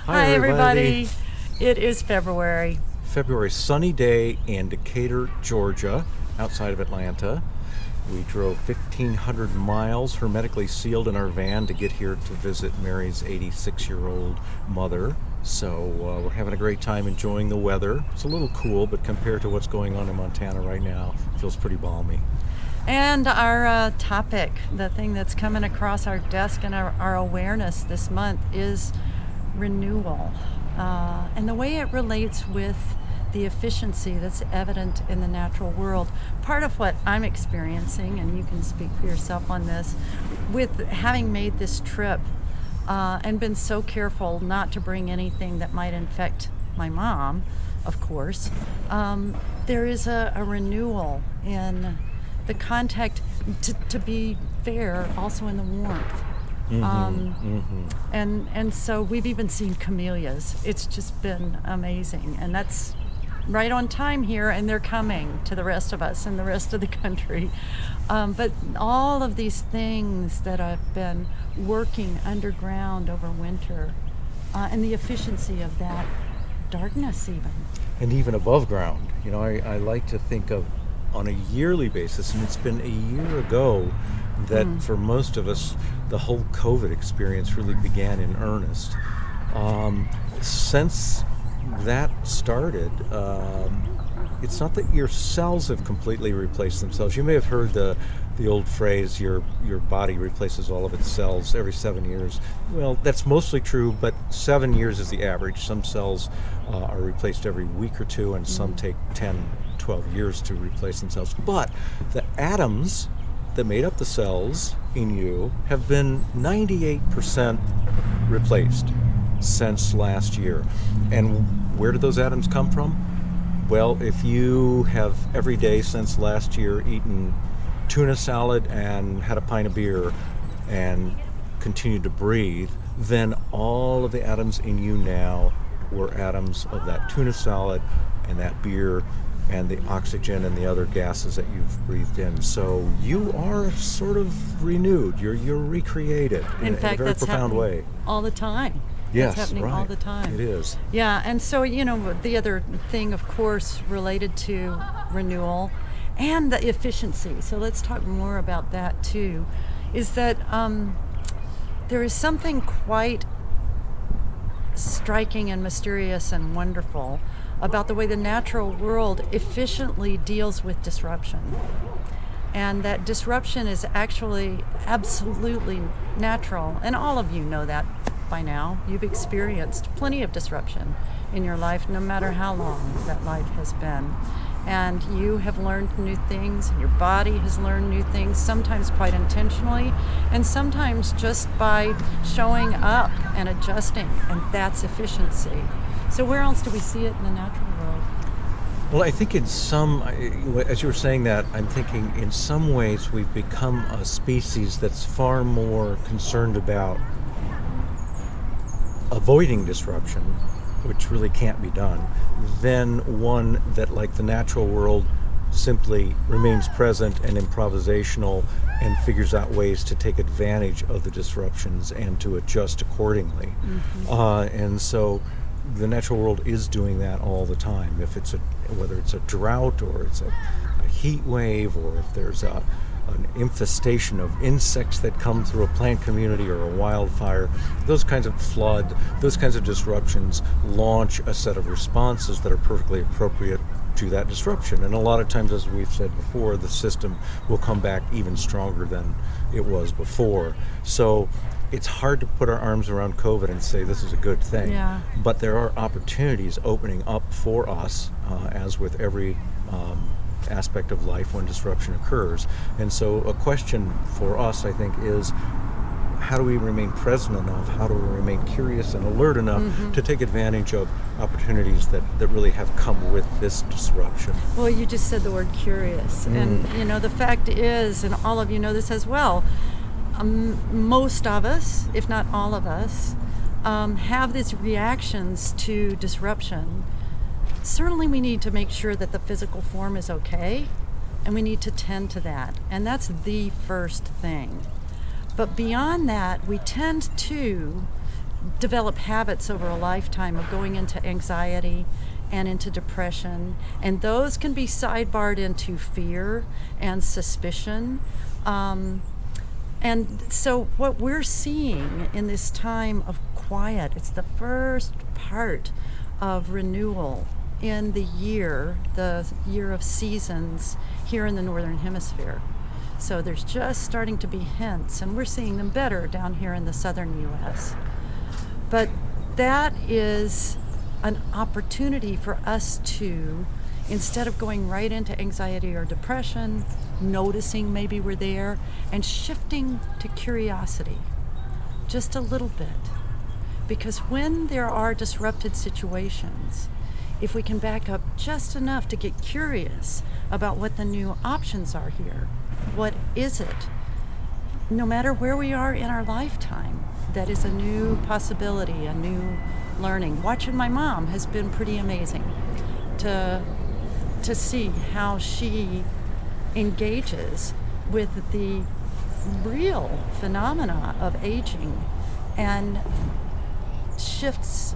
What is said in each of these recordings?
Hi, everybody. It is February. February, sunny day in Decatur, Georgia, outside of Atlanta. We drove 1,500 miles hermetically sealed in our van to get here to visit Mary's 86-year-old mother. So we're having a great time enjoying the weather. It's a little cool, but compared to what's going on in Montana right now, it feels pretty balmy. And our topic, the thing that's coming across our desk and our awareness this month is renewal. And the way it relates with the efficiency that's evident in the natural world. Part of what I'm experiencing, and you can speak for yourself on this, with having made this trip and been so careful not to bring anything that might infect my mom, of course, there is a renewal in the contact, to be fair, also in the warmth. And so we've even seen camellias. It's just been amazing, and that's right on time here, and they're coming to the rest of us and the rest of the country. But all of these things that have been working underground over winter, and the efficiency of that darkness even. And even above ground. You know, I like to think of on a yearly basis, and it's been a year ago that for most of us, the whole COVID experience really began in earnest. Since that started, it's not that your cells have completely replaced themselves. You may have heard the old phrase, your body replaces all of its cells every 7 years. Well, that's mostly true, but 7 years is the average. Some cells are replaced every week or two, and some take 10, 12 years to replace themselves. But the atoms that made up the cells in you have been 98% replaced since last year. And where did those atoms come from? Well, if you have every day since last year eaten tuna salad and had a pint of beer and continued to breathe, then all of the atoms in you now were atoms of that tuna salad and that beer and the oxygen and the other gases that you've breathed in. So you are sort of renewed. You're recreated in fact, a very that's profound way. all the time. Yes, It's happening right. all the time. It is. Yeah, and so, the other thing, of course, related to renewal and the efficiency, so let's talk more about that too, is that there is something quite striking and mysterious and wonderful about the way the natural world efficiently deals with disruption. And that disruption is actually absolutely natural. And all of you know that by now. You've experienced plenty of disruption in your life, no matter how long that life has been. And you have learned new things, and your body has learned new things, sometimes quite intentionally, and sometimes just by showing up and adjusting, and that's efficiency. So where else do we see it in the natural world? Well, I think as you were saying that, I'm thinking in some ways we've become a species that's far more concerned about avoiding disruption, which really can't be done, than one that, like the natural world, simply remains present and improvisational and figures out ways to take advantage of the disruptions and to adjust accordingly. And so the natural world is doing that all the time. Whether it's a drought or it's a heat wave, or if there's an infestation of insects that come through a plant community or a wildfire, those kinds of flood, those kinds of disruptions launch a set of responses that are perfectly appropriate to that disruption. And a lot of times, as we've said before, the system will come back even stronger than it was before. So it's hard to put our arms around COVID and say this is a good thing. Yeah. But there are opportunities opening up for us, as with every aspect of life when disruption occurs. And so a question for us, I think, is how do we remain present enough, how do we remain curious and alert enough to take advantage of opportunities that really have come with this disruption? Well, you just said the word curious. And, the fact is, and all of you know this as well, most of us, if not all of us, have these reactions to disruption. Certainly we need to make sure that the physical form is okay, and we need to tend to that. And that's the first thing. But beyond that, we tend to develop habits over a lifetime of going into anxiety and into depression, and those can be sidebarred into fear and suspicion. And so what we're seeing in this time of quiet, it's the first part of renewal in the year of seasons here in the Northern Hemisphere. So there's just starting to be hints, and we're seeing them better down here in the southern U.S. But that is an opportunity for us to, instead of going right into anxiety or depression, noticing maybe we're there, and shifting to curiosity just a little bit. Because when there are disrupted situations, if we can back up just enough to get curious about what the new options are here, what is it? No matter where we are in our lifetime, that is a new possibility, a new learning. Watching my mom has been pretty amazing to see how she engages with the real phenomena of aging and shifts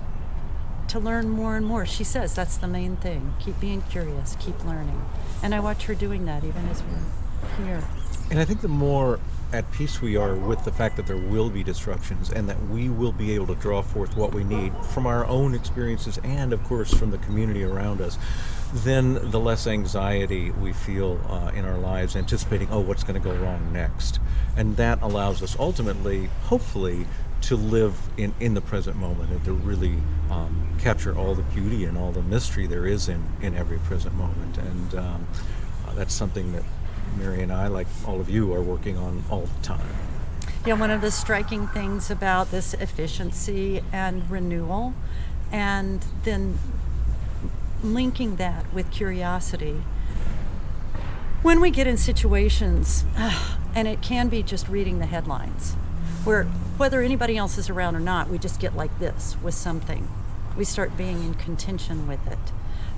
to learn more and more. She says that's the main thing. Keep being curious, keep learning. And I watch her doing that even as we're here. And I think the more at peace we are with the fact that there will be disruptions and that we will be able to draw forth what we need from our own experiences and, of course, from the community around us, then the less anxiety we feel in our lives, anticipating, what's going to go wrong next. And that allows us ultimately, hopefully, to live in the present moment and to really capture all the beauty and all the mystery there is in every present moment. And that's something that Mary and I, like all of you, are working on all the time. Yeah, one of the striking things about this efficiency and renewal, and then linking that with curiosity. When we get in situations, and it can be just reading the headlines, where whether anybody else is around or not, we just get like this with something. We start being in contention with it.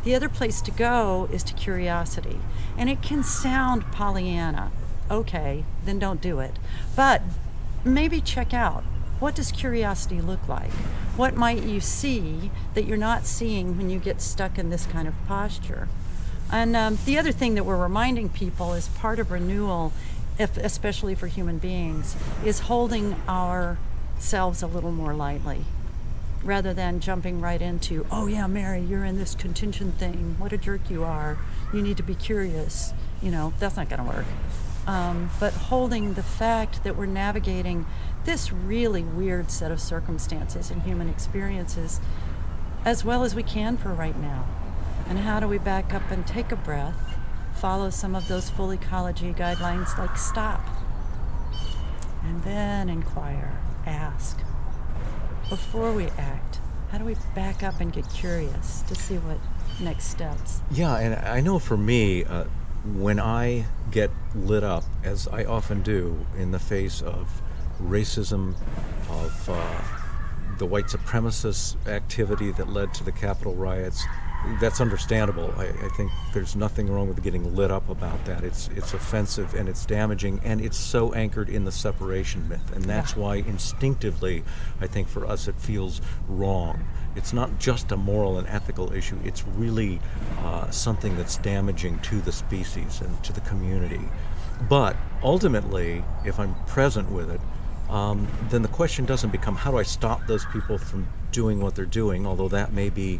The other place to go is to curiosity. And it can sound Pollyanna. Okay, then don't do it. But maybe check out, what does curiosity look like? What might you see that you're not seeing when you get stuck in this kind of posture? And the other thing that we're reminding people as part of renewal, especially for human beings, is holding ourselves a little more lightly, rather than jumping right into, oh yeah, Mary, you're in this contention thing. What a jerk you are. You need to be curious. That's not going to work. But holding the fact that we're navigating this really weird set of circumstances and human experiences as well as we can for right now. And how do we back up and take a breath, follow some of those full ecology guidelines like stop, and then inquire, ask. Before we act, how do we back up and get curious to see what next steps? Yeah, and I know for me, when I get lit up, as I often do, in the face of racism, of the white supremacist activity that led to the Capitol riots, that's understandable. I think there's nothing wrong with getting lit up about that. It's offensive and it's damaging, and it's so anchored in the separation myth. And that's why instinctively, I think for us, it feels wrong. It's not just a moral and ethical issue. It's really something that's damaging to the species and to the community. But ultimately, if I'm present with it, then the question doesn't become, how do I stop those people from doing what they're doing, although that may be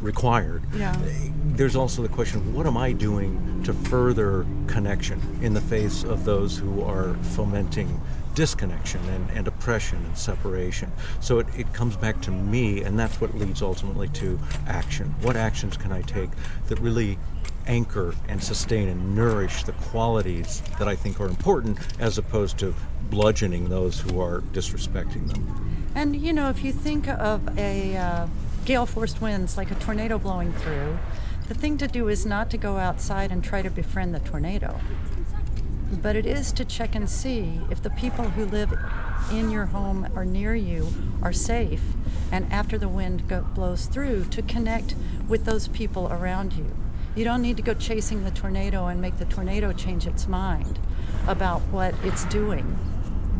required. Yeah. There's also the question, what am I doing to further connection in the face of those who are fomenting disconnection and oppression and separation? So it comes back to me, and that's what leads ultimately to action. What actions can I take that really anchor and sustain and nourish the qualities that I think are important, as opposed to bludgeoning those who are disrespecting them? And if you think of a gale-force winds, like a tornado blowing through, the thing to do is not to go outside and try to befriend the tornado, but it is to check and see if the people who live in your home or near you are safe, and after the wind blows through, to connect with those people around you. You don't need to go chasing the tornado and make the tornado change its mind about what it's doing.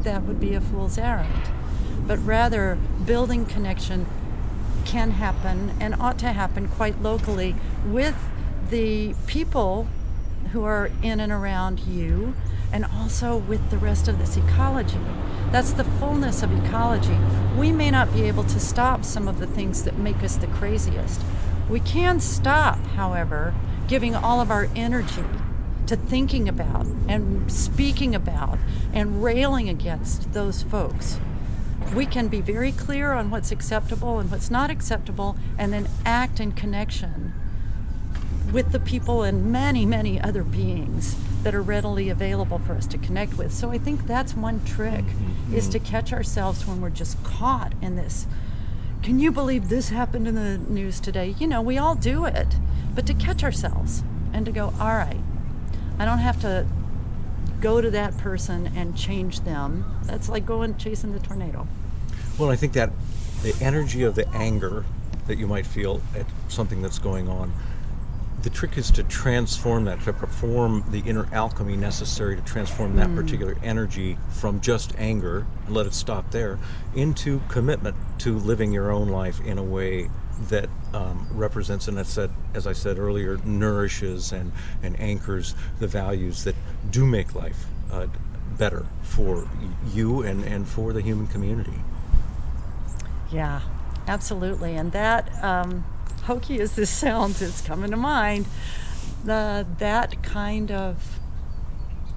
That would be a fool's errand. but rather building connection can happen and ought to happen quite locally with the people who are in and around you, and also with the rest of this ecology. That's the fullness of ecology. We may not be able to stop some of the things that make us the craziest. We can stop, however, giving all of our energy to thinking about and speaking about and railing against those folks. We can be very clear on what's acceptable and what's not acceptable, and then act in connection with the people and many, many other beings that are readily available for us to connect with. So I think that's one trick, is to catch ourselves when we're just caught in this. Can you believe this happened in the news today? You know, we all do it. But to catch ourselves and to go, all right, I don't have to go to that person and change them. That's like going chasing the tornado. Well, I think that the energy of the anger that you might feel at something that's going on, the trick is to transform that, to perform the inner alchemy necessary to transform that particular energy from just anger, and let it stop there, into commitment to living your own life in a way that represents, and as I said earlier, nourishes and anchors the values that do make life better for you and for the human community. Yeah, absolutely. And that, hokey as this sounds, it's coming to mind, that kind of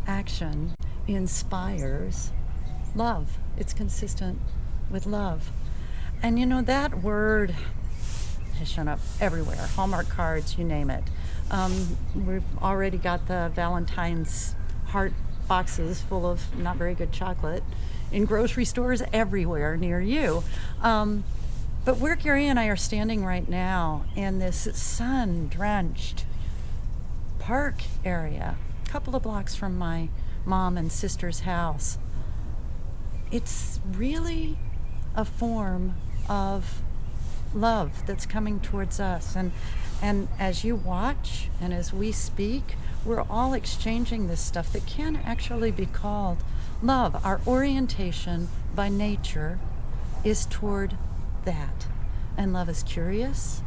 action inspires love. It's consistent with love. And you know, that word has shown up everywhere. Hallmark cards, you name it. We've already got the Valentine's heart boxes full of not very good chocolate in grocery stores everywhere near you. But where Gary and I are standing right now in this sun-drenched park area, a couple of blocks from my mom and sister's house, it's really a form of love that's coming towards us. And as you watch and as we speak, we're all exchanging this stuff that can actually be called love. Our orientation by nature is toward that. And love is curious,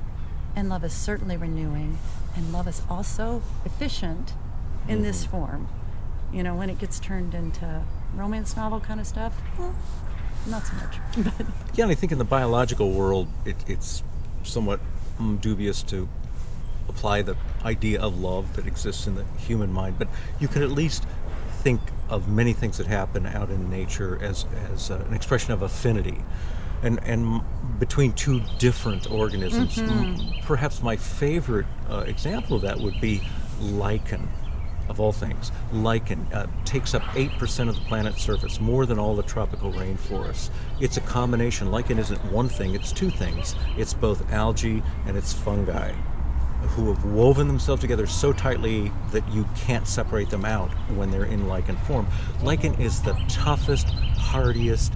and love is certainly renewing, and love is also efficient in this form. You know, when it gets turned into romance novel kind of stuff, well, not so much. But Yeah, and I think in the biological world, it's somewhat dubious to apply the idea of love that exists in the human mind, but you can at least think of many things that happen out in nature as an expression of affinity. And between two different organisms. Perhaps my favorite example of that would be lichen, of all things. Lichen takes up 8% of the planet's surface, more than all the tropical rainforests. It's a combination. Lichen isn't one thing, it's two things. It's both algae and it's fungi, who have woven themselves together so tightly that you can't separate them out when they're in lichen form. Lichen is the toughest, hardiest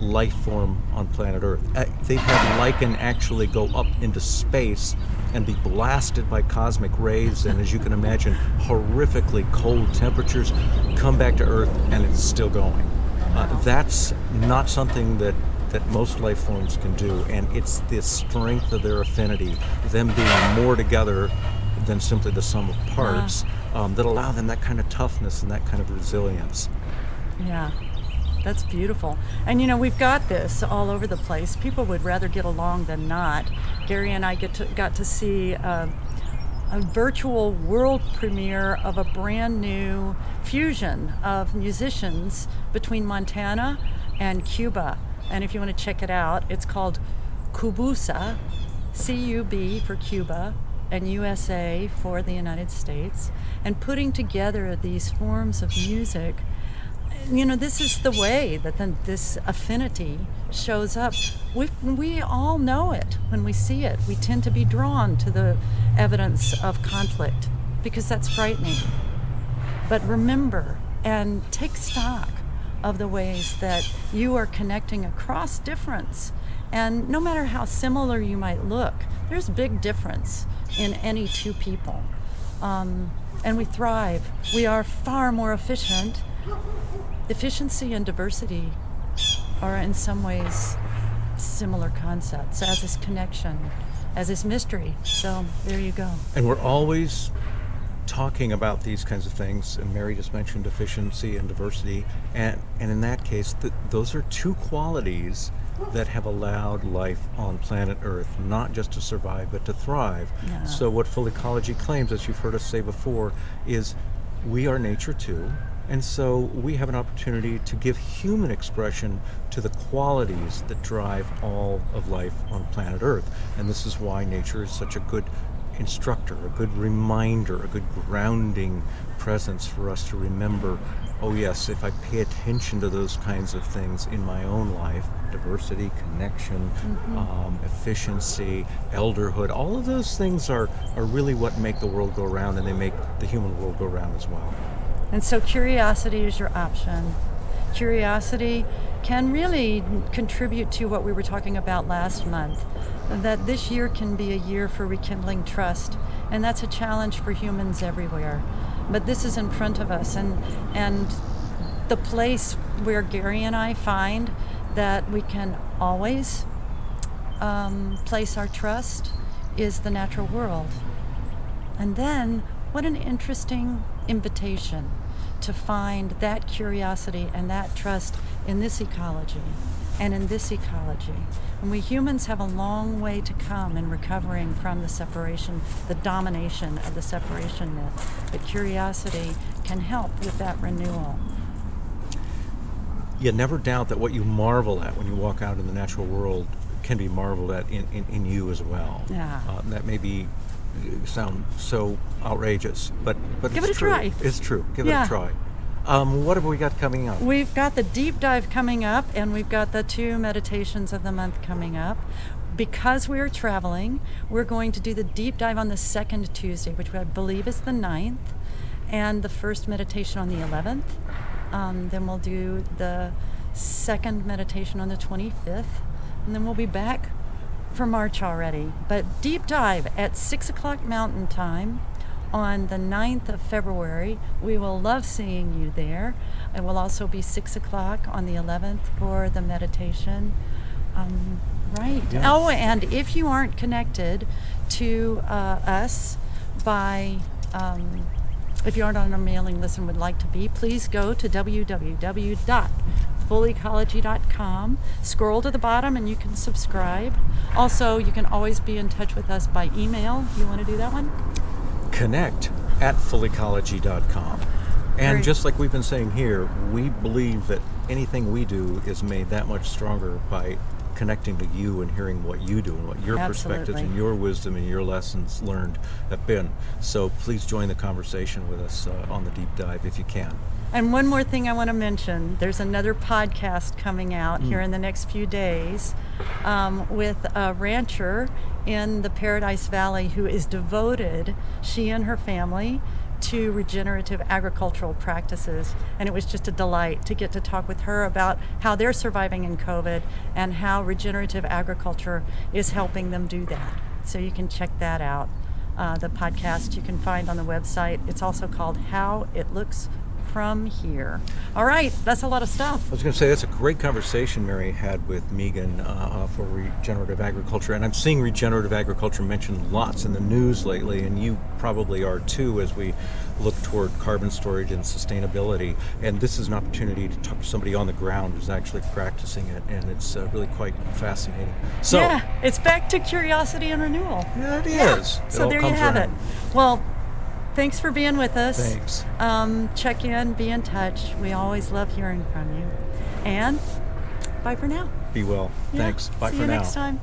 life form on planet Earth. They've had lichen actually go up into space and be blasted by cosmic rays, and as you can imagine, horrifically cold temperatures, come back to Earth and it's still going. That's not something that most life forms can do, and it's the strength of their affinity, them being more together than simply the sum of parts, that allow them that kind of toughness and that kind of resilience. yeah, that's beautiful. And you know, we've got this all over the place. People would rather get along than not. Gary and I got to see a virtual world premiere of a brand new fusion of musicians between Montana and Cuba. And if you want to check it out, it's called Cubusa, C-U-B for Cuba, and USA for the United States. And putting together these forms of music, you know, this is the way that this affinity shows up. We all know it when we see it. We tend to be drawn to the evidence of conflict because that's frightening. But remember and take stock of the ways that you are connecting across difference. And no matter how similar you might look, there's a big difference in any two people. And we thrive. We are far more efficient. Efficiency and diversity are in some ways similar concepts, as is connection, as is mystery. So there you go. And we're always talking about these kinds of things, and Mary just mentioned efficiency and diversity, and in that case, those are two qualities that have allowed life on planet Earth not just to survive but to thrive. Yeah. So what Full Ecology claims, as you've heard us say before, is we are nature too, and so we have an opportunity to give human expression to the qualities that drive all of life on planet Earth. And this is why nature is such a good instructor, a good reminder, a good grounding presence for us to remember, oh yes, if I pay attention to those kinds of things in my own life, diversity, connection, efficiency, elderhood, all of those things are really what make the world go round, and they make the human world go round as well. And so curiosity is your option. Curiosity can really contribute to what we were talking about last month, that this year can be a year for rekindling trust, and that's a challenge for humans everywhere. But this is in front of us, and the place where Gary and I find that we can always place our trust is the natural world. And then, what an interesting invitation to find that curiosity and that trust in this ecology and in this ecology. And we humans have a long way to come in recovering from the separation, the domination of the separation myth. But curiosity can help with that renewal. You never doubt that what you marvel at when you walk out in the natural world can be marveled at in you as well. Yeah. That may be sound so outrageous, but Give it's it a true. try. It's true. Give Yeah. it a try. What have we got coming up? We've got the deep dive coming up, and we've got the 2 meditations of the month coming up. Because we are traveling, we're going to do the deep dive on the second Tuesday, which I believe is the 9th, and the first meditation on the 11th. Then we'll do the second meditation on the 25th, and then we'll be back for March already. But deep dive at 6 o'clock Mountain Time on the 9th of February. We will love seeing you there. It will also be 6 o'clock on the 11th for the meditation. Right. Yeah. Oh, and if you aren't connected to us by, if you aren't on our mailing list and would like to be, please go to www.fullecology.com. Scroll to the bottom and you can subscribe. Also, you can always be in touch with us by email. You want to do that one? Connect@fullecology.com. And Great. just like we've been saying here, we believe that anything we do is made that much stronger by connecting to you and hearing what you do and what your perspectives Absolutely. and your wisdom and your lessons learned have been. So please join the conversation with us on the deep dive if you can. And one more thing I want to mention, there's another podcast coming out here in the next few days with a rancher in the Paradise Valley who is devoted, she and her family, to regenerative agricultural practices. And it was just a delight to get to talk with her about how they're surviving in COVID and how regenerative agriculture is helping them do that. So you can check that out. The podcast you can find on the website. It's also called How It Looks From Here. All right, that's a lot of stuff. I was going to say, that's a great conversation Mary had with Megan for regenerative agriculture. And I'm seeing regenerative agriculture mentioned lots in the news lately, and you probably are too, as we look toward carbon storage and sustainability. And this is an opportunity to talk to somebody on the ground who's actually practicing it, and it's really quite fascinating. So, yeah, it's back to curiosity and renewal. yeah, it is. It So all there you comes have around. it. Well, thanks for being with us. Thanks. Check in, be in touch. We always love hearing from you. And bye for now. Be well. Yeah, Thanks. Bye see for you now. next time.